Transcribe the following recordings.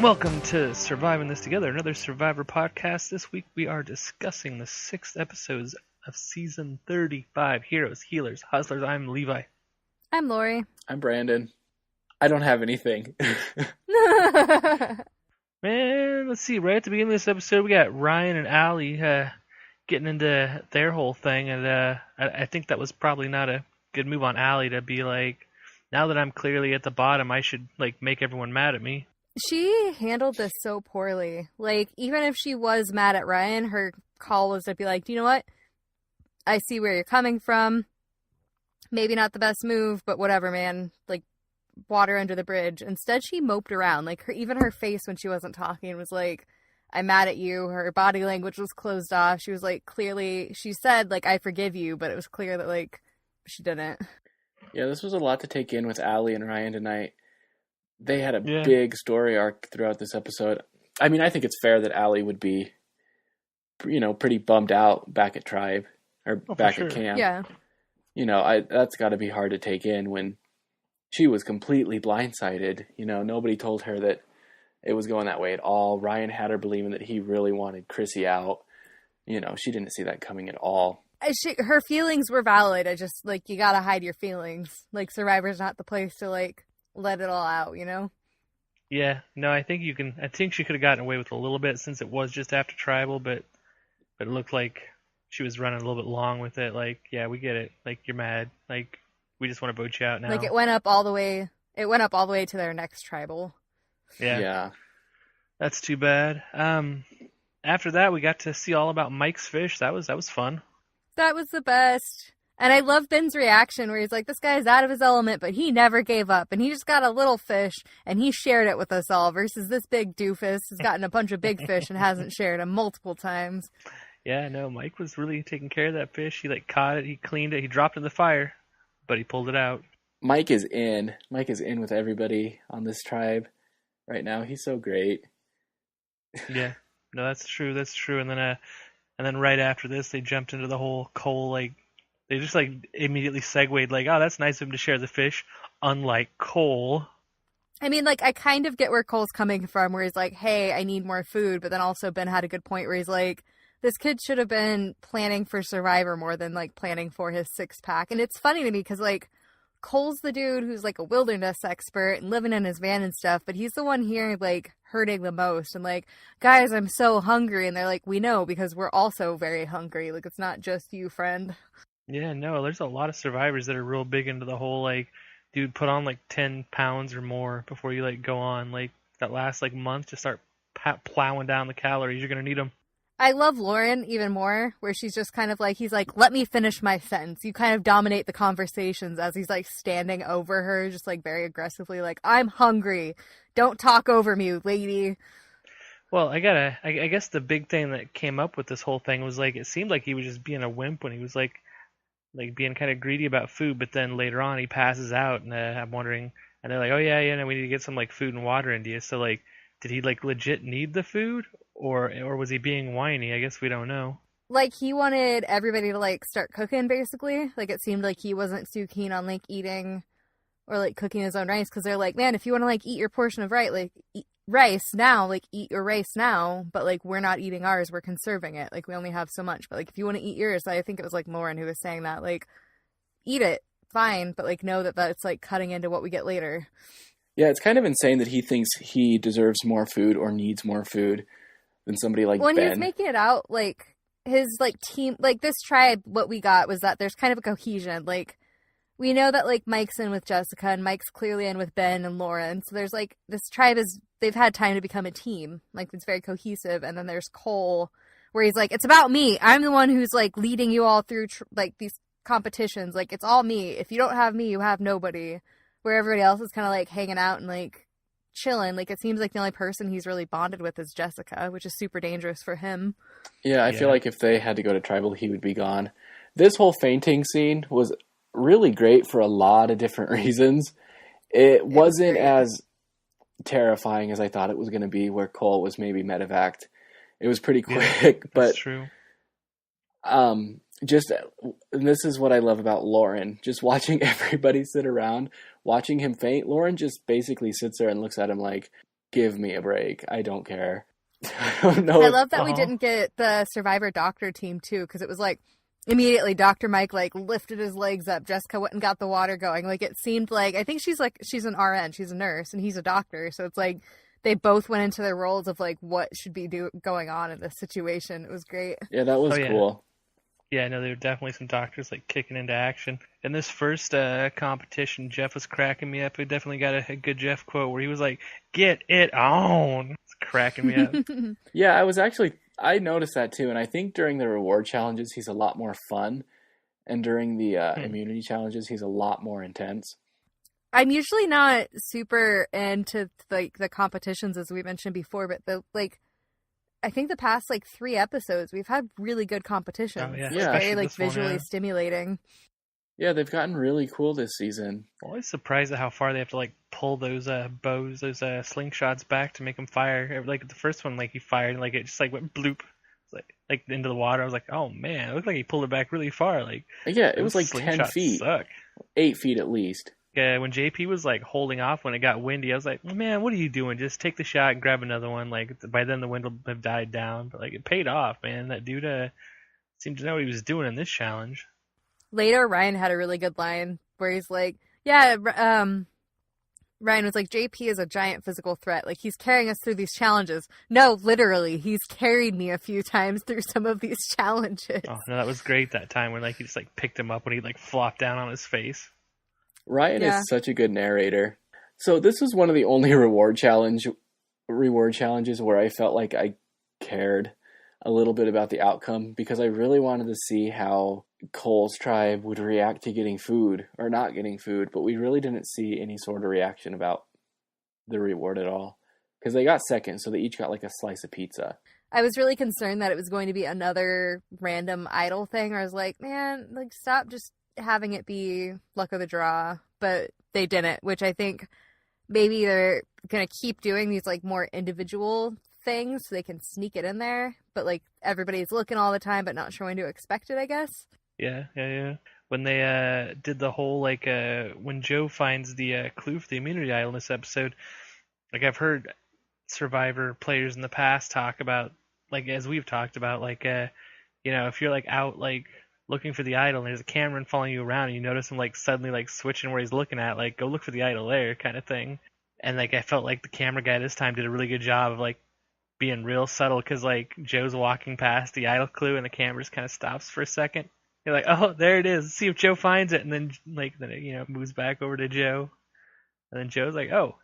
Welcome to Surviving This Together, another Survivor podcast. This week we are discussing the 6th episodes of Season 35, Heroes, Healers, Hustlers. I'm Levi. I'm Lauri. I'm Brandon. I don't have anything. Man, let's see, right at the beginning of this episode we got Ryan and Allie getting into their whole thing, and I think that was probably not a good move on Allie to be like, now that I'm clearly at the bottom, I should make everyone mad at me. She handled this so poorly. Even if she was mad at Ryan, her call was to be like, you know what? I see where you're coming from. Maybe not the best move, but whatever, man. Water under the bridge. Instead, she moped around. Even her face when she wasn't talking was like, I'm mad at you. Her body language was closed off. She was clearly, she said, I forgive you, but it was clear that, she didn't. Yeah, this was a lot to take in with Allie and Ryan tonight. They had a big story arc throughout this episode. I mean, I think it's fair that Allie would be, pretty bummed out back at Tribe or back at camp. Yeah. That's got to be hard to take in when she was completely blindsided. Nobody told her that it was going that way at all. Ryan had her believing that he really wanted Chrissy out. She didn't see that coming at all. Her feelings were valid. I just, you gotta hide your feelings. Survivor's not the place to, let it all out, Yeah, no, I think she could have gotten away with a little bit since it was just after Tribal, but it looked like she was running a little bit long with it. Yeah, we get it. You're mad. We just want to vote you out now. It went up all the way to their next Tribal. Yeah. That's too bad. After that, we got to see all about Mike's fish. That was fun. That was the best. And I love Ben's reaction where he's like, this guy's out of his element, but he never gave up. And he just got a little fish, and he shared it with us all, versus this big doofus has gotten a bunch of big fish and hasn't shared them multiple times. Yeah, no, Mike was really taking care of that fish. He caught it, he cleaned it, he dropped it in the fire, but he pulled it out. Mike is in. Mike is in with everybody on this tribe right now. He's so great. Yeah, no, that's true. And then right after this, they jumped into the whole Cole, they just immediately segued oh, that's nice of him to share the fish, unlike Cole. I mean, I kind of get where Cole's coming from, where he's like, hey, I need more food, but then also Ben had a good point where he's like, this kid should have been planning for Survivor more than planning for his 6-pack. And it's funny to me because Cole's the dude who's a wilderness expert and living in his van and stuff, but he's the one here hurting the most and guys, I'm so hungry, and they're like, we know because we're also very hungry. It's not just you, friend. Yeah, no, there's a lot of survivors that are real big into the whole dude, put on 10 pounds or more before you go on that last month to start plowing down the calories. You're gonna need them. I love Lauren even more, where she's just kind of he's like, let me finish my sentence. You kind of dominate the conversations as he's standing over her, just very aggressively, I'm hungry. Don't talk over me, lady. Well, I guess the big thing that came up with this whole thing was it seemed like he was just being a wimp when he was being kind of greedy about food, but then later on he passes out, and I'm wondering, and they're like, oh yeah, no, we need to get some food and water into you. So did he legit need the food, or was he being whiny? I guess we don't know. He wanted everybody to start cooking, basically. It seemed like he wasn't too keen on eating or cooking his own rice, because they're like, man, if you want to eat your portion of rice, eat rice now, eat your rice now, but we're not eating ours, we're conserving it, we only have so much, but if you want to eat yours, I think it was Lauren who was saying that, eat it, fine, but know that that's cutting into what we get later. Yeah, it's kind of insane that he thinks he deserves more food or needs more food than somebody like Ben. Ben. He's making it out his team, this tribe, what we got was that there's kind of a cohesion. We know that Mike's in with Jessica, and Mike's clearly in with Ben and Lauren. So there's this tribe they've had time to become a team. It's very cohesive. And then there's Cole, where he's it's about me. I'm the one who's leading you all through these competitions. It's all me. If you don't have me, you have nobody. Where everybody else is kind of hanging out and chilling. It seems the only person he's really bonded with is Jessica, which is super dangerous for him. Yeah, I feel like if they had to go to Tribal, he would be gone. This whole fainting scene was really great for a lot of different reasons. It wasn't as terrifying as I thought it was going to be, where Cole was maybe medevaced. It was pretty quick, but that's true. And this is what I love about Lauren, just watching everybody sit around, watching him faint. Lauren just basically sits there and looks at him like, give me a break. I don't care. I don't know. I love that we didn't get the Survivor doctor team too, because it was like immediately Dr. Mike like lifted his legs up. Jessica went and got the water going. Like it seemed like, I think she's an RN, she's a nurse, and he's a doctor. So it's like they both went into their roles of like what should be going on in this situation. It was great. Yeah, that was cool. Yeah, no, there were definitely some doctors like kicking into action. In this first competition, Jeff was cracking me up. We definitely got a good Jeff quote where he was like, "Get it on." It's cracking me up. Yeah, I noticed that too, and I think during the reward challenges he's a lot more fun, and during the immunity challenges he's a lot more intense. I'm usually not super into like the competitions as we mentioned before, but I think the past like 3 episodes we've had really good competitions. Oh, yeah. It's very like visually stimulating. Yeah, they've gotten really cool this season. I'm always surprised at how far they have to like pull those bows, those slingshots back to make them fire. Like the first one, like he fired and like it just like went bloop, like into the water. I was like, oh man, it looked like he pulled it back really far. Like yeah, it was like 10 feet, suck. 8 feet at least. Yeah, when JP was like holding off when it got windy, I was like, man, what are you doing? Just take the shot and grab another one. Like by then the wind will have died down, but like it paid off, man. That dude seemed to know what he was doing in this challenge. Later, Ryan had a really good line where he's like, yeah, Ryan was like, JP is a giant physical threat. Like, he's carrying us through these challenges. No, literally, he's carried me a few times through some of these challenges. Oh, no, that was great that time when like he just like picked him up when he like flopped down on his face. Ryan is such a good narrator. So this was one of the only reward challenges where I felt like I cared a little bit about the outcome, because I really wanted to see how Cole's tribe would react to getting food or not getting food, but we really didn't see any sort of reaction about the reward at all, because they got second, so they each got like a slice of pizza. I was really concerned that it was going to be another random idol thing. I was like, man, like stop just having it be luck of the draw, but they didn't, which I think maybe they're gonna keep doing these like more individual things so they can sneak it in there, but like everybody's looking all the time but not sure when to expect it, I guess. Yeah. When they did the whole like when Joe finds the clue for the immunity idol in this episode, like I've heard Survivor players in the past talk about, like as we've talked about, like if you're like out like looking for the idol and there's a Cameron following you around and you notice him like suddenly like switching where he's looking at, like go look for the idol there kind of thing. And like I felt like the camera guy this time did a really good job of like being real subtle, because like Joe's walking past the idol clue and the camera just kind of stops for a second. You're like, oh, there it is. Let's see if Joe finds it, and then it moves back over to Joe, and then Joe's like, oh,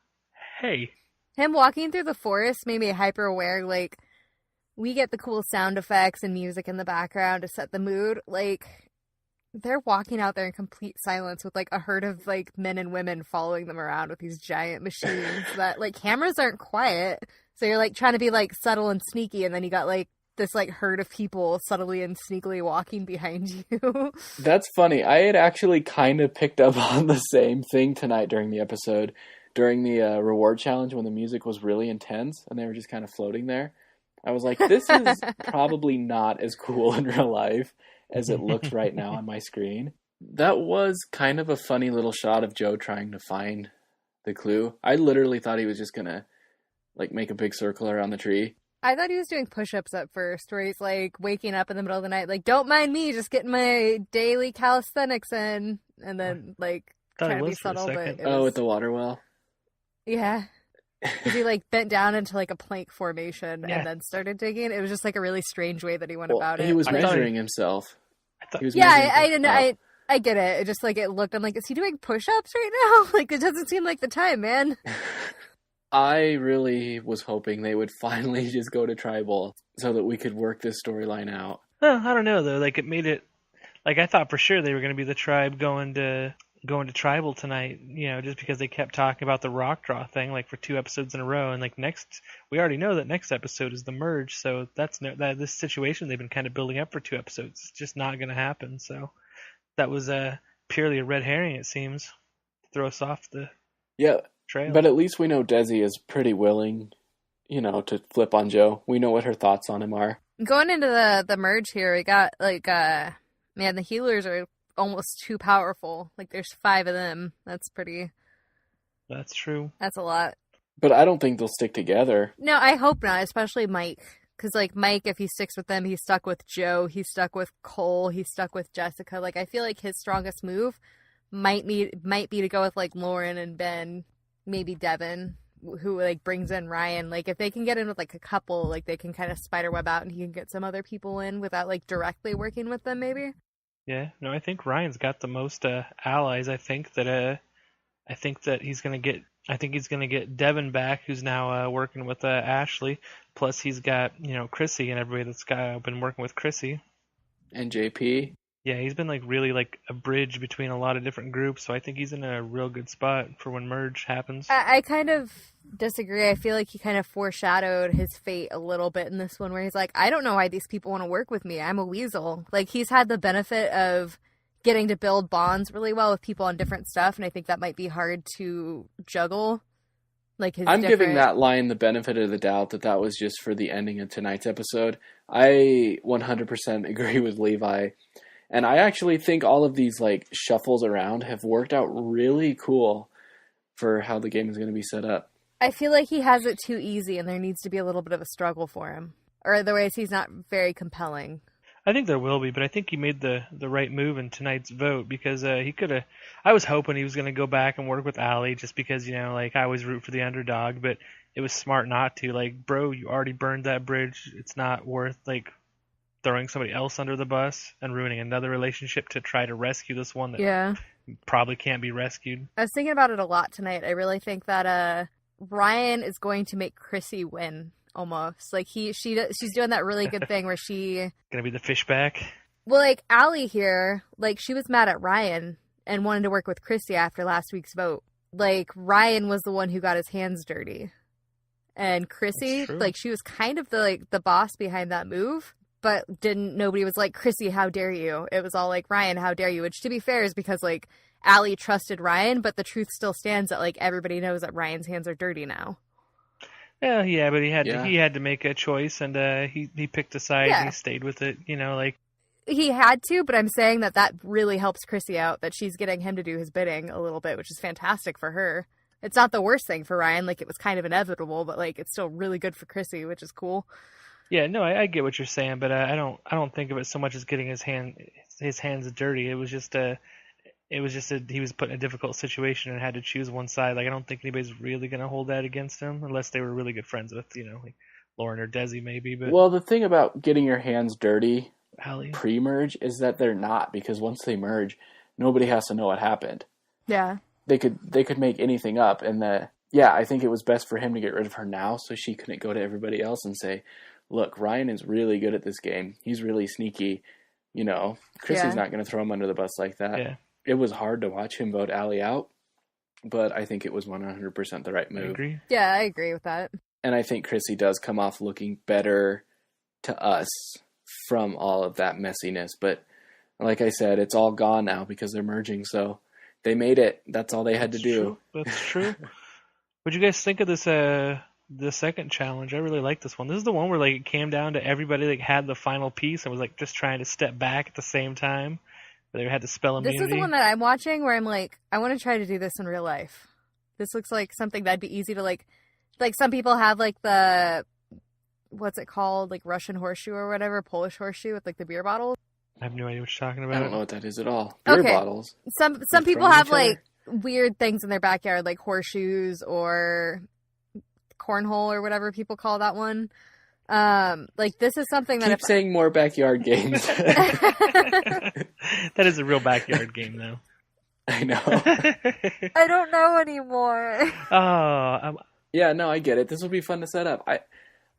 hey. Him walking through the forest made me hyper aware. Like we get the cool sound effects and music in the background to set the mood. Like they're walking out there in complete silence with like a herd of like men and women following them around with these giant machines that like cameras aren't quiet. So you're like trying to be like subtle and sneaky, and then you got like this like herd of people subtly and sneakily walking behind you. That's funny. I had actually kind of picked up on the same thing tonight during the episode, during the reward challenge when the music was really intense and they were just kind of floating there. I was like, this is probably not as cool in real life as it looks right now on my screen. That was kind of a funny little shot of Joe trying to find the clue. I literally thought he was just going to like make a big circle around the tree. I thought he was doing push-ups at first, where he's like waking up in the middle of the night, like, don't mind me, just getting my daily calisthenics in, and then like trying to be subtle. But at the water well. Yeah, because he like bent down into like a plank formation and then started digging. It was just like a really strange way that he went about it. He was measuring himself. I get it. It just like it looked. I'm like, is he doing push-ups right now? Like it doesn't seem like the time, man. I really was hoping they would finally just go to Tribal so that we could work this storyline out. Well, I don't know though. Like it made it. Like I thought for sure they were going to be the tribe going to Tribal tonight. Just because they kept talking about the rock draw thing like for 2 episodes in a row, and like we already know that next episode is the merge. So this situation they've been kind of building up for 2 episodes. It's just not going to happen. So that was purely a red herring. It seems to throw us off the trail. But at least we know Desi is pretty willing, to flip on Joe. We know what her thoughts on him are. Going into the merge here, we got like man, the healers are almost too powerful. Like there's 5 of them. That's true. That's a lot. But I don't think they'll stick together. No, I hope not, especially Mike. Because, like, Mike, if he sticks with them, he's stuck with Joe, he's stuck with Cole, he's stuck with Jessica. Like, I feel like his strongest move might be to go with, like, Lauren and Ben, maybe Devin, who, like, brings in Ryan. Like, if they can get in with, like, a couple, like, they can kind of spiderweb out and he can get some other people in without, like, directly working with them, maybe. Yeah, no, I think Ryan's got the most allies. I think that he's gonna get. I think he's gonna get Devin back, who's now working with Ashley. Plus, he's got Chrissy and everybody that's been working with Chrissy. And JP. Yeah, he's been like really like a bridge between a lot of different groups. So I think he's in a real good spot for when merge happens. I kind of disagree. I feel like he kind of foreshadowed his fate a little bit in this one, where he's like, I don't know why these people want to work with me. I'm a weasel. Like, he's had the benefit of getting to build bonds really well with people on different stuff, and I think that might be hard to juggle. Like, I'm giving that line the benefit of the doubt that was just for the ending of tonight's episode. I 100% agree with Levi. And I actually think all of these like shuffles around have worked out really cool for how the game is going to be set up. I feel like he has it too easy and there needs to be a little bit of a struggle for him. Or otherwise he's not very compelling. I think there will be, but I think he made the right move in tonight's vote because he could have. I was hoping he was going to go back and work with Allie just because, like I always root for the underdog, but it was smart not to. Like, bro, you already burned that bridge. It's not worth like throwing somebody else under the bus and ruining another relationship to try to rescue this one that probably can't be rescued. I was thinking about it a lot tonight. I really think that Ryan is going to make Chrissy win. Almost like she's doing that really good thing where she gonna be the fishback. Well, like Allie here, like she was mad at Ryan and wanted to work with Chrissy after last week's vote. Like Ryan was the one who got his hands dirty, and Chrissy, like she was kind of the boss behind that move, but nobody was like, Chrissy, how dare you? It was all like, Ryan, how dare you? Which to be fair is because like Allie trusted Ryan, but the truth still stands that like everybody knows that Ryan's hands are dirty now. Yeah, but he had to make a choice, and he picked a side and he stayed with it. Like he had to, but I'm saying that really helps Chrissy out, that she's getting him to do his bidding a little bit, which is fantastic for her. It's not the worst thing for Ryan, like it was kind of inevitable, but like it's still really good for Chrissy, which is cool. Yeah, no, I get what you're saying, but I don't think of it so much as getting his hands dirty. It was just he was put in a difficult situation and had to choose one side. Like I don't think anybody's really gonna hold that against him unless they were really good friends with like Lauren or Desi maybe. But well, the thing about getting your hands dirty Allie. pre-merge is that they're not, because once they merge, nobody has to know what happened. Yeah, they could make anything up, and I think it was best for him to get rid of her now so she couldn't go to everybody else and say, look, Ryan is really good at this game. He's really sneaky. Chrissy's not going to throw him under the bus like that. Yeah. It was hard to watch him vote Allie out, but I think it was 100% the right move. I agree. Yeah, I agree with that. And I think Chrissy does come off looking better to us from all of that messiness. But like I said, it's all gone now because they're merging. So they made it. That's all they had to do. That's true. What'd you guys think of this? The second challenge? I really like this one. This is the one where like it came down to everybody like had the final piece and was like just trying to step back at the same time. They had to spell immunity. This is the one that I'm watching where I'm like, I want to try to do this in real life. This looks like something that'd be easy to like some people have like the, what's it called? Like Russian horseshoe or whatever, Polish horseshoe with like the beer bottles. I have no idea what you're talking about. I don't know what that is at all. Beer bottles. Some people have like weird things in their backyard, like horseshoes or cornhole or whatever people call that one. Like this is something that keep saying more backyard games. That is a real backyard game, though. I know. I don't know anymore. Yeah, no, I get it. This will be fun to set up.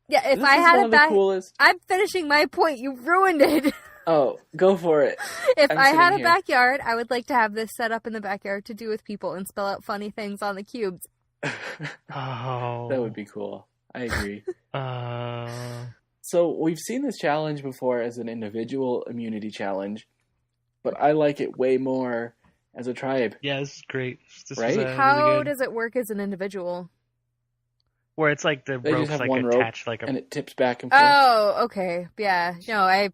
If I had a coolest... I'm finishing my point. You ruined it. Oh, go for it. If I had a backyard, I would like to have this set up in the backyard to do with people and spell out funny things on the cubes. Oh, that would be cool. I agree. So we've seen this challenge before as an individual immunity challenge, but I like it way more as a tribe. Yeah, this is great. Right? How really does it work as an individual? Where it's like the rope's like attached like and it tips back and forth. Oh, okay. Yeah. No, I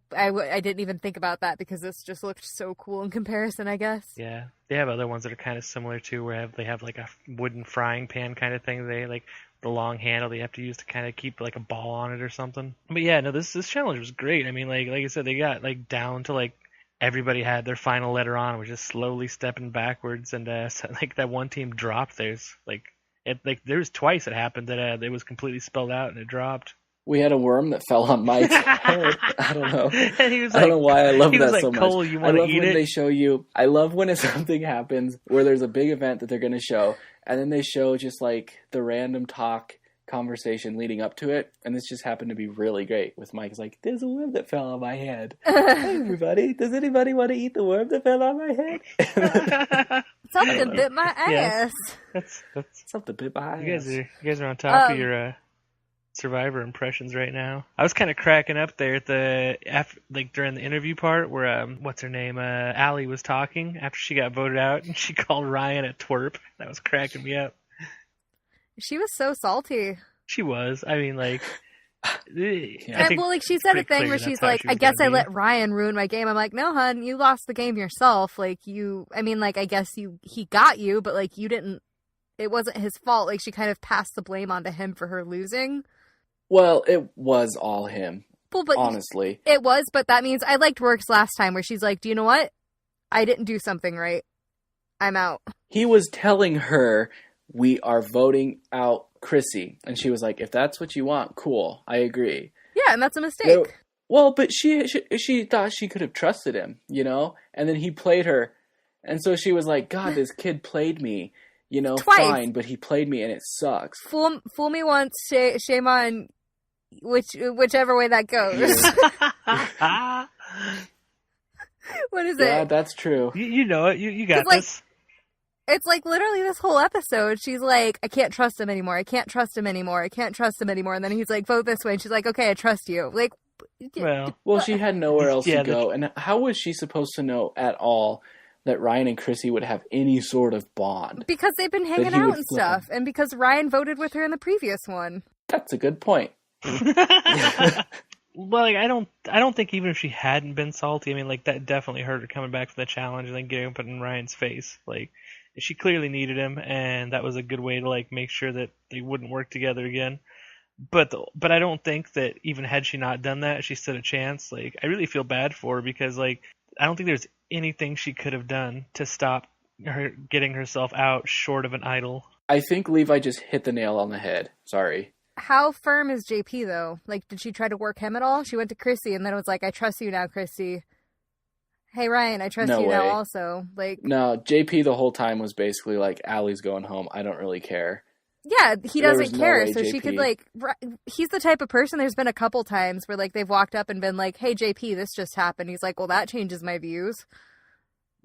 didn't even think about that because this just looked so cool in comparison, I guess. Yeah. They have other ones that are kind of similar too, where they have like a wooden frying pan kind of thing. They like the long handle that you have to use to kind of keep like a ball on it or something. But yeah, no, this challenge was great. I mean, like I said, they got like down to like everybody had their final letter on, was just slowly stepping backwards, and so, like that one team dropped theirs. Like there was twice it happened that it was completely spelled out and it dropped. We had a worm that fell on Mike's head. I don't know. And he was I don't know why I love he was that like, so much. Cole, you I want to love eat when it? they show you. I love when something happens where there's a big event that they're going to show, and then they show just like the random talk conversation leading up to it, and this just happened to be really great with Mike. It's like, there's a worm that fell on my head. Hey everybody, does anybody want to eat the worm that fell on my head? Something bit my ass. That's Something bit my you ass. guys are on top of your Survivor impressions right now. I was kind of cracking up there at during the interview part where what's her name, Allie was talking after she got voted out, and she called Ryan a twerp. That was cracking me up. She was so salty. She was. I mean, like, Yeah. Well, like she said a thing where she's like, "I guess I let Ryan ruin my game." I'm like, "No, hun, you lost the game yourself. Like I guess he got you, but like you didn't. It wasn't his fault." Like she kind of passed the blame onto him for her losing. Well, it was all him. Well, but honestly, it was. But that means I liked Works last time, where she's like, "Do you know what? I didn't do something right. I'm out." He was telling her, "We are voting out Chrissy," and she was like, "If that's what you want, cool. I agree." Yeah, and that's a mistake. Well, but she thought she could have trusted him, you know? And then he played her. And so she was like, "God, this kid played me, you know, Twice. Fine, but he played me and it sucks." Fool me once, shame on whichever way that goes. What is it? Yeah, that's true. You know it. You got this. It's like literally this whole episode, she's like, "I can't trust him anymore. I can't trust him anymore. I can't trust him anymore." And then he's like, "Vote this way." And she's like, "Okay, I trust you." Like, Well, she had nowhere else to go. And how was she supposed to know at all that Ryan and Chrissy would have any sort of bond? Because they've been hanging out and stuff. And because Ryan voted with her in the previous one. That's a good point. Well, like, I don't think even if she hadn't been salty, I mean, like, that definitely hurt her coming back from the challenge and then getting put in Ryan's face. Like, she clearly needed him, and that was a good way to, like, make sure that they wouldn't work together again. But I don't think that even had she not done that, she stood a chance. Like, I really feel bad for her because, like, I don't think there's anything she could have done to stop her getting herself out short of an idol. I think Levi just hit the nail on the head. Sorry. How firm is JP, though? Like, did she try to work him at all? She went to Chrissy, and then it was like, "I trust you now, Chrissy. Hey, Ryan, I trust you now also." Like, no, JP the whole time was basically like, "Allie's going home. I don't really care." Yeah, he doesn't care. So JP. she could, like, he's the type of person, there's been a couple times where, like, they've walked up and been like, "Hey, JP, this just happened." He's like, "Well, that changes my views."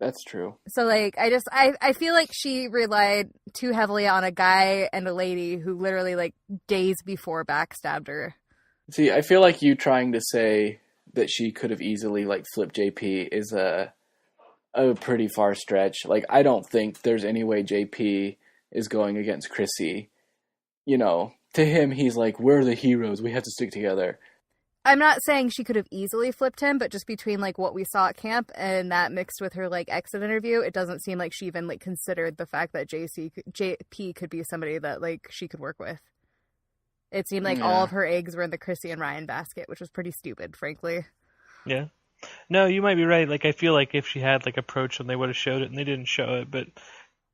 That's true. So, like, I feel like she relied too heavily on a guy and a lady who literally, like, days before backstabbed her. See, I feel like you trying to say that she could have easily, like, flipped JP is a pretty far stretch. Like, I don't think there's any way JP is going against Chrissy. You know, to him, he's like, "We're the heroes. We have to stick together." I'm not saying she could have easily flipped him, but just between, like, what we saw at camp and that mixed with her, like, exit interview, it doesn't seem like she even, like, considered the fact that JP could be somebody that, like, she could work with. It seemed like all of her eggs were in the Chrissy and Ryan basket, which was pretty stupid, frankly. Yeah. No, you might be right. Like, I feel like if she had, like, approached them, they would have showed it, and they didn't show it, but...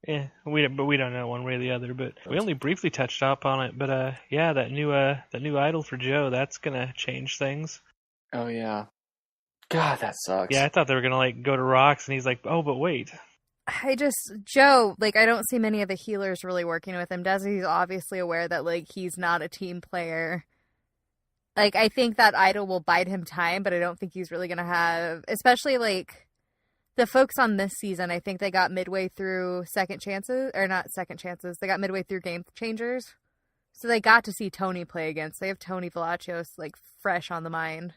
Yeah, we don't know one way or the other, but we only briefly touched up on it. But yeah, that new idol for Joe, that's gonna change things. Oh yeah, God, that sucks. Yeah, I thought they were gonna, like, go to Rocks, and he's like, "Oh, but wait." Joe, like, I don't see many of the healers really working with him. Desi's obviously aware that, like, he's not a team player. Like, I think that idol will bide him time, but I don't think he's really gonna have, especially, like, the folks on this season, I think they got midway through second chances, or not second chances, they got midway through game changers. So they got to see Tony play against. They have Tony Valachios, like, fresh on the mind.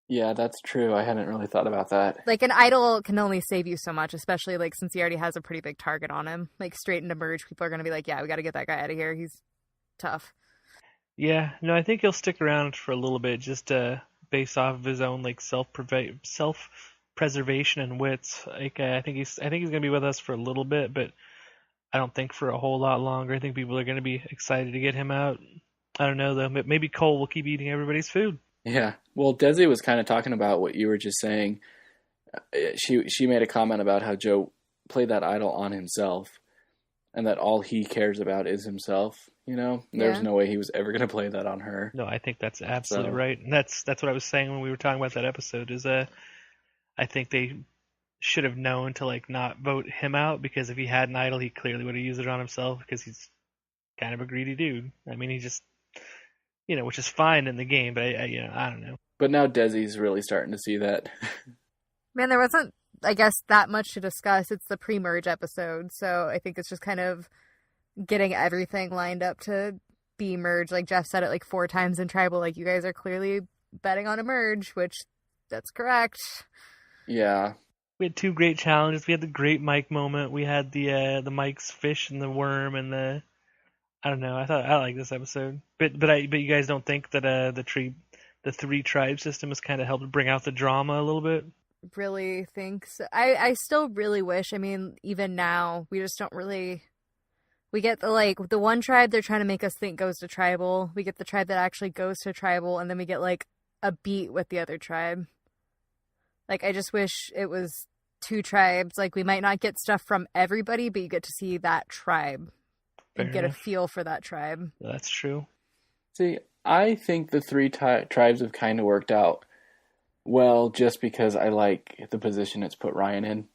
Yeah, that's true. I hadn't really thought about that. Like, an idol can only save you so much, especially, like, since he already has a pretty big target on him. Like, straight into merge, people are going to be like, "Yeah, we got to get that guy out of here. He's tough." Yeah, no, I think he'll stick around for a little bit, just based off of his own, like, self-preservation and wits. Like, I think he's gonna be with us for a little bit, but I don't think for a whole lot longer. I think people are going to be excited to get him out. I don't know though. Maybe Cole will keep eating everybody's food. Yeah. Well, Desi was kind of talking about what you were just saying. She made a comment about how Joe played that idol on himself, and that all he cares about is himself. There's no way he was ever going to play that on her. No, I think that's absolutely right, and that's what I was saying when we were talking about that episode. Is I think they should have known to like not vote him out, because if he had an idol, he clearly would have used it on himself, because he's kind of a greedy dude. I mean, he just, which is fine in the game, but I don't know. But now Desi's really starting to see that. Man, there wasn't, I guess, that much to discuss. It's the pre-merge episode, so I think it's just kind of getting everything lined up to be merged. Like Jeff said it like 4 times in Tribal, like, you guys are clearly betting on a merge, which that's correct. Yeah. We had 2 great challenges. We had the great Mike moment. We had the Mike's fish and the worm and the, I don't know. I like this episode, but you guys don't think that the 3 tribe system has kind of helped bring out the drama a little bit? Really think so. I still really wish. I mean, even now we just don't really. We get the one tribe they're trying to make us think goes to Tribal. We get the tribe that actually goes to Tribal, and then we get like a beat with the other tribe. Like, I just wish it was 2 tribes. Like, we might not get stuff from everybody, but you get to see that tribe and get a feel for that tribe. That's true. See, I think the 3 tribes have kind of worked out well, just because I like the position it's put Ryan in,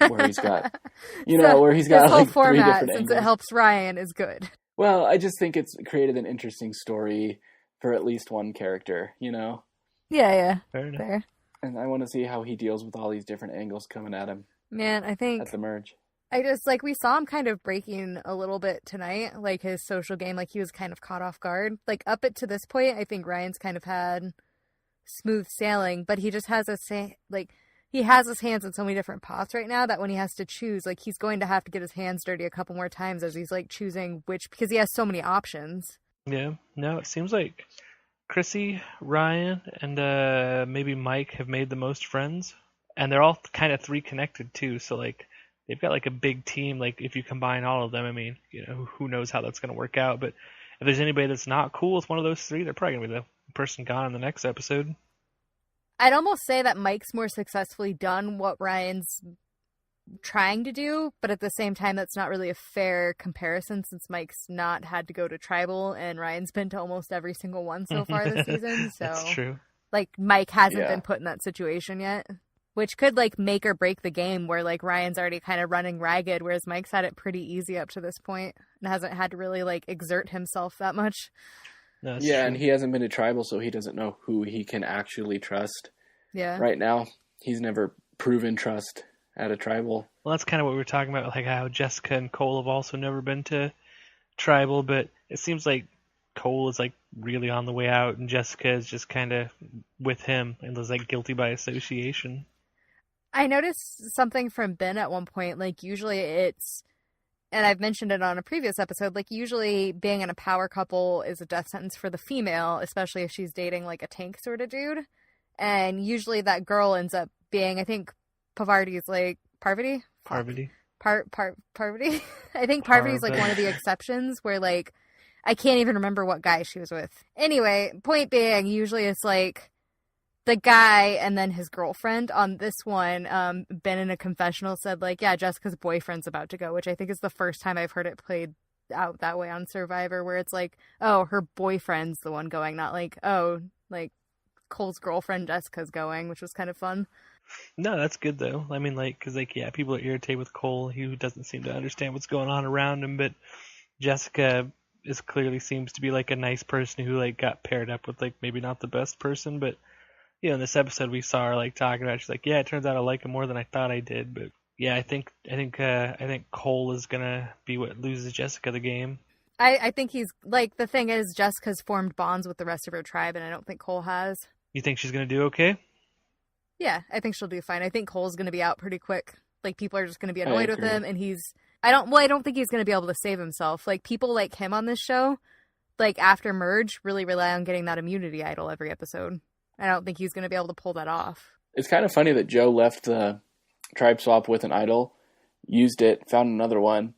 where he's got, where he's got like 3 different angles. Since it helps Ryan, is good. Well, I just think it's created an interesting story for at least one character, Yeah. Fair. And I want to see how he deals with all these different angles coming at him. Man, I think at the merge. I just, like, we saw him kind of breaking a little bit tonight, like his social game, like he was kind of caught off guard. Like, up to this point, I think Ryan's kind of had smooth sailing, but he just has he has his hands in so many different pots right now that when he has to choose, like, he's going to have to get his hands dirty a couple more times as he's like choosing because he has so many options. Yeah, no, it seems like Chrissy, Ryan, and maybe Mike have made the most friends, and they're all kind of 3 connected too. So like, they've got like a big team. Like, if you combine all of them, I mean, who knows how that's going to work out. But if there's anybody that's not cool with one of those 3, they're probably going to be the person gone in the next episode. I'd almost say that Mike's more successfully done what Ryan's trying to do, but at the same time, that's not really a fair comparison, since Mike's not had to go to Tribal and Ryan's been to almost every single one so far this season. So that's true. Like, Mike hasn't been put in that situation yet, which could like make or break the game, where like Ryan's already kind of running ragged, whereas Mike's had it pretty easy up to this point and hasn't had to really like exert himself that much. No, yeah, true. And he hasn't been to Tribal, so he doesn't know who he can actually trust. Yeah. Right now, he's never proven trust at a Tribal. Well, that's kind of what we were talking about, like how Jessica and Cole have also never been to Tribal, but it seems like Cole is like really on the way out, and Jessica is just kind of with him and is like guilty by association. I noticed something from Ben at one point, like usually it's, and I've mentioned it on a previous episode, like usually being in a power couple is a death sentence for the female, especially if she's dating like a tank sort of dude. And usually that girl ends up being, I think Parvati's like, Parvati? Parvati. Parvati? I think Parvati's like one of the exceptions where like, I can't even remember what guy she was with. Anyway, point being, usually it's like the guy and then his girlfriend. On this one, Ben in a confessional said like, yeah, Jessica's boyfriend's about to go, which I think is the first time I've heard it played out that way on Survivor, where it's like, oh, her boyfriend's the one going, not like, oh, like Cole's girlfriend Jessica's going, which was kind of fun. No, that's good though. I mean, like, because like, yeah, people are irritated with Cole. He doesn't seem to understand what's going on around him, but Jessica clearly seems to be like a nice person who like got paired up with like maybe not the best person, but in this episode we saw her like talking about it. She's like, yeah, it turns out I like him more than I thought I did. But yeah, I think Cole is gonna be what loses Jessica the game. I think he's like, the thing is, Jessica's formed bonds with the rest of her tribe, and I don't think Cole has. You think she's gonna do okay? Yeah, I think she'll do fine. I think Cole's gonna be out pretty quick. Like, people are just gonna be annoyed with him, and I don't think he's gonna be able to save himself. Like, people like him on this show, like after merge, really rely on getting that immunity idol every episode. I don't think he's gonna be able to pull that off. It's kind of funny that Joe left the tribe swap with an idol, used it, found another one,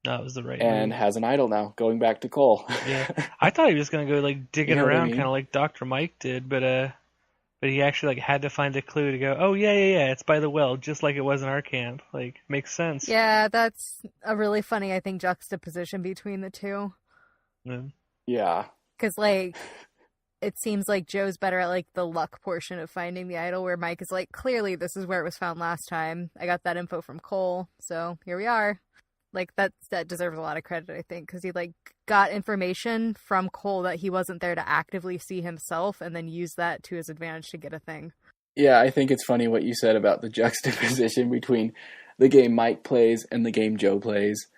That was the right and move. has an idol now, going back to Cole. Yeah, I thought he was gonna go like digging You know what I around, mean? kind of like Dr. Mike did, but he actually like had to find a clue to go. Oh yeah, it's by the well, just like it was in our camp. Like makes sense. Yeah, that's a really funny, I think, juxtaposition between the two. Yeah. Yeah. Because, like, it seems like Joe's better at, like, the luck portion of finding the idol, where Mike is like, clearly this is where it was found last time. I got that info from Cole, so here we are. Like, that deserves a lot of credit, I think, because he, like, got information from Cole that he wasn't there to actively see himself, and then used that to his advantage to get a thing. Yeah, I think it's funny what you said about the juxtaposition between the game Mike plays and the game Joe plays.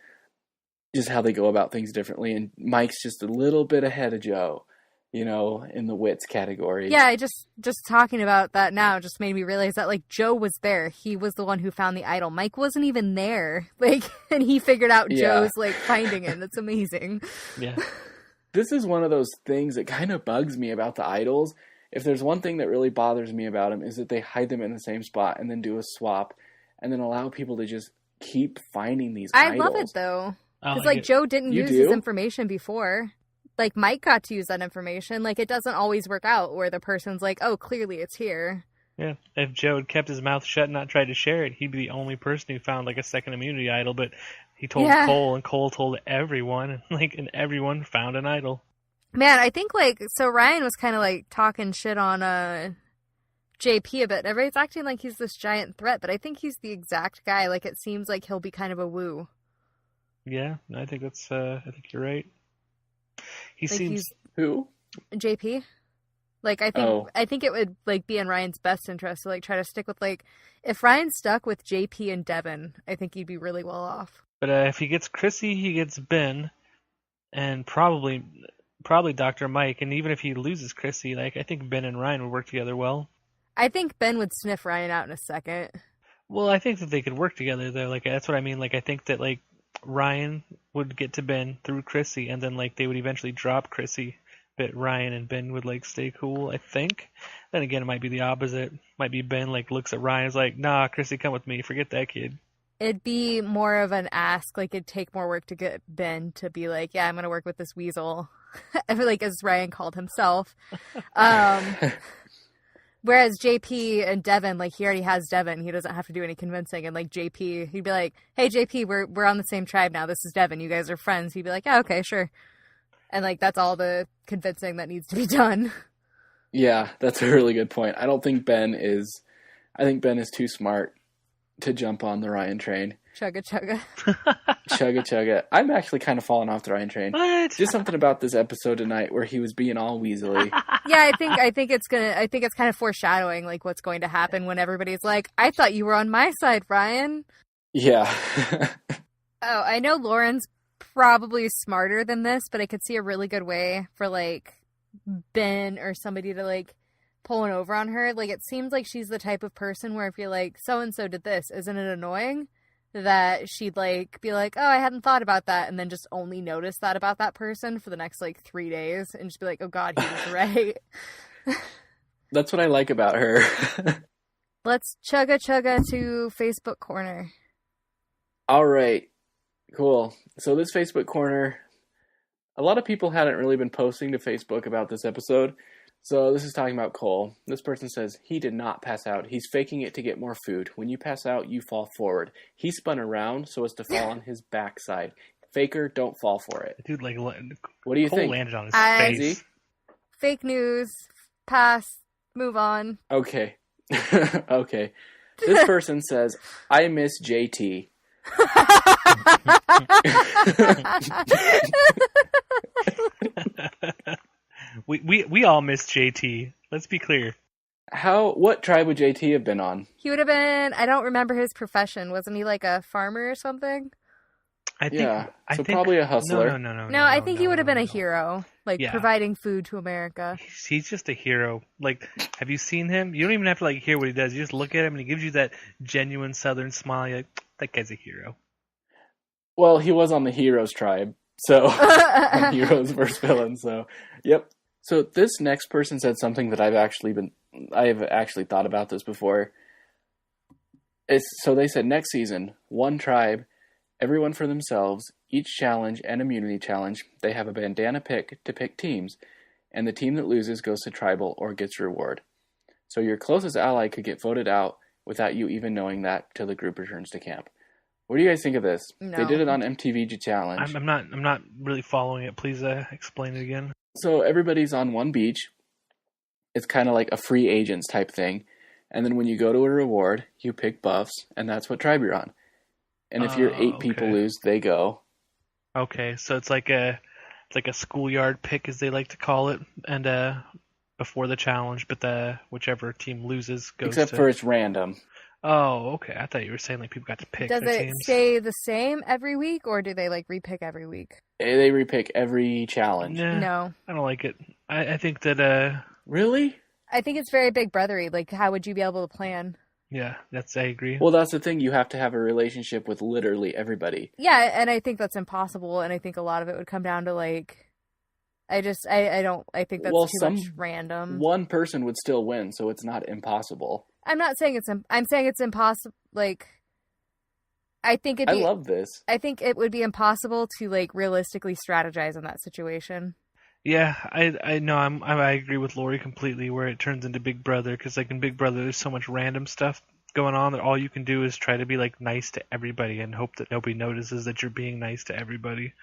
Just how they go about things differently, and Mike's just a little bit ahead of Joe, you know, in the wits category. Yeah, I just talking about that now just made me realize that, like, Joe was there. He was the one who found the idol. Mike wasn't even there. Like, and he figured out Joe's, like, finding it. That's amazing. Yeah. This is one of those things that kind of bugs me about the idols. If there's one thing that really bothers me about them, is that they hide them in the same spot and then do a swap and then allow people to just keep finding these idols. I love it, though. I Because, like like, it. Joe didn't You use do? his information before. Like, Mike got to use that information. Like, it doesn't always work out where the person's like, oh, clearly it's here. Yeah, if Joe had kept his mouth shut and not tried to share it, he'd be the only person who found like a second immunity idol. But he told Yeah. Cole, and Cole told everyone, and everyone found an idol. Man, I think, like, so Ryan was kind of, like, talking shit on JP a bit. Everybody's acting like he's this giant threat, but I think he's the exact guy. Like, it seems like he'll be kind of a woo. Yeah, I think that's. I think you're right. He Like, seems. he's Who? JP. Like, I think it would, like, be in Ryan's best interest to, like, try to stick with, like, if Ryan stuck with JP and Devin, I think he'd be really well off. But if he gets Chrissy, he gets Ben, and probably Dr. Mike. And even if he loses Chrissy, like I think Ben and Ryan would work together well. I think Ben would sniff Ryan out in a second. Well, I think that they could work together though. Like that's what I mean. Like I think that like Ryan would get to Ben through Chrissy, and then like they would eventually drop Chrissy, but Ryan and Ben would like stay cool. I think. Then again, it might be the opposite. Might be Ben like looks at Ryan, is like, nah, Chrissy, come with me. Forget that kid. It'd be more of an ask. Like, it'd take more work to get Ben to be like, yeah, I'm going to work with this weasel. Like, as Ryan called himself. Whereas JP and Devin, like, he already has Devin. He doesn't have to do any convincing. And, like, JP, he'd be like, hey, JP, we're on the same tribe now. This is Devin. You guys are friends. He'd be like, yeah, okay, sure. And, like, that's all the convincing that needs to be done. Yeah, that's a really good point. I think Ben is too smart to jump on the Ryan train. Chugga chugga. Chugga chugga. I'm actually kind of falling off the Ryan train. What? Just something about this episode tonight where he was being all weaselly. Yeah, I think it's kind of foreshadowing, like, what's going to happen when everybody's like, I thought you were on my side, Ryan. Yeah. Oh, I know Lauren's probably smarter than this, but I could see a really good way for, like, Ben or somebody to, like, pull one over on her. Like, it seems like she's the type of person where if you're like, so-and-so did this, isn't it annoying? That she'd, like, be like, oh, I hadn't thought about that, and then just only notice that about that person for the next, like, 3 days, and just be like, oh, God, he was right. That's what I like about her. Let's chugga chugga to Facebook Corner. All right. Cool. So this Facebook Corner, a lot of people hadn't really been posting to Facebook about this episode. So this is talking about Cole. This person says, he did not pass out. He's faking it to get more food. When you pass out, you fall forward. He spun around so as to fall on his backside. Faker, don't fall for it. Dude, like, What do you Cole think? landed on his I- face. Fake news. Pass. Move on. Okay. Okay. This person says, I miss JT. We all miss JT. Let's be clear. What tribe would JT have been on? He would have been, I don't remember his profession. Wasn't he like a farmer or something? I think. Yeah, I so think, probably a hustler. No, I think he would have been a hero. Like, Yeah. providing food to America. He's just a hero. Like, have you seen him? You don't even have to like hear what he does. You just look at him and he gives you that genuine Southern smile. You're like, that guy's a hero. Well, he was on the Heroes tribe, so on Heroes versus Villains. So, yep. So this next person said something that I have actually thought about this before. So they said next season, one tribe, Everyone for themselves, each challenge and immunity challenge, they have a bandana pick to pick teams, and the team that loses goes to tribal or gets a reward. So your closest ally could get voted out without you even knowing that till the group returns to camp. What do you guys think of this? No. They did it on MTV Challenge. I'm not really following it. Please explain it again. So everybody's on one beach. It's kind of like a free agents type thing. And then when you go to a reward, you pick buffs, and that's what tribe you're on. And if your 8 people okay. lose, they go. Okay, so it's like a schoolyard pick, as they like to call it, and before the challenge, but whichever team loses goes. Except for it's random. Oh, okay. I thought you were saying like people got to pick. Does their it teams. stay the same every week, or do they like repick every week? They repick every challenge. Nah, No. I don't like it. I think that Really? I think it's very big brothery. Like, how would you be able to plan? yeah, I agree. Well, that's the thing. You have to have a relationship with literally everybody. Yeah, and I think that's impossible, and I think a lot of it would come down to like, I think that's too much random. One person would still win, so it's not impossible. I'm not saying I'm saying it's impossible. Like, I think I love this. I think it would be impossible to like realistically strategize in that situation. Yeah, I know. I agree with Lauri completely. Where it turns into Big Brother, because like in Big Brother, there's so much random stuff going on that all you can do is try to be like nice to everybody and hope that nobody notices that you're being nice to everybody.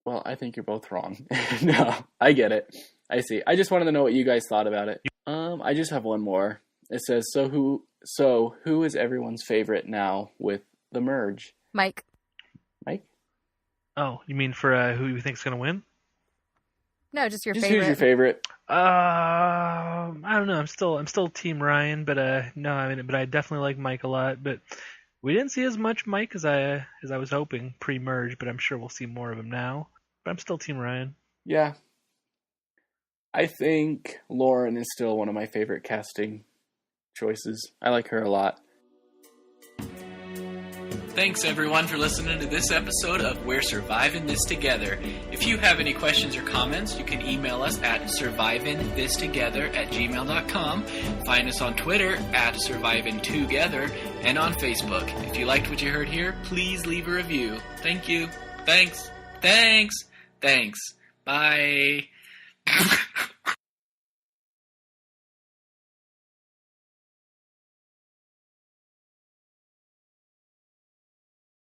Well, I think you're both wrong. No, I get it. I see. I just wanted to know what you guys thought about it. I just have one more. It says, so who is everyone's favorite now with the merge? Mike. Mike? Oh, you mean for who you think's gonna win? No, just your Just favorite. who's your favorite? I don't know. I'm still Team Ryan, but but I definitely like Mike a lot. But we didn't see as much Mike as I was hoping pre-merge, but I'm sure we'll see more of him now. But I'm still Team Ryan. Yeah. I think Lauren is still one of my favorite casting choices. I like her a lot. Thanks everyone for listening to this episode of We're Surviving This Together. If you have any questions or comments, you can email us at survivingthistogether@gmail.com. Find us on Twitter at survivingtogether and on Facebook. If you liked what you heard here, please leave a review. Thank you. Thanks. Bye.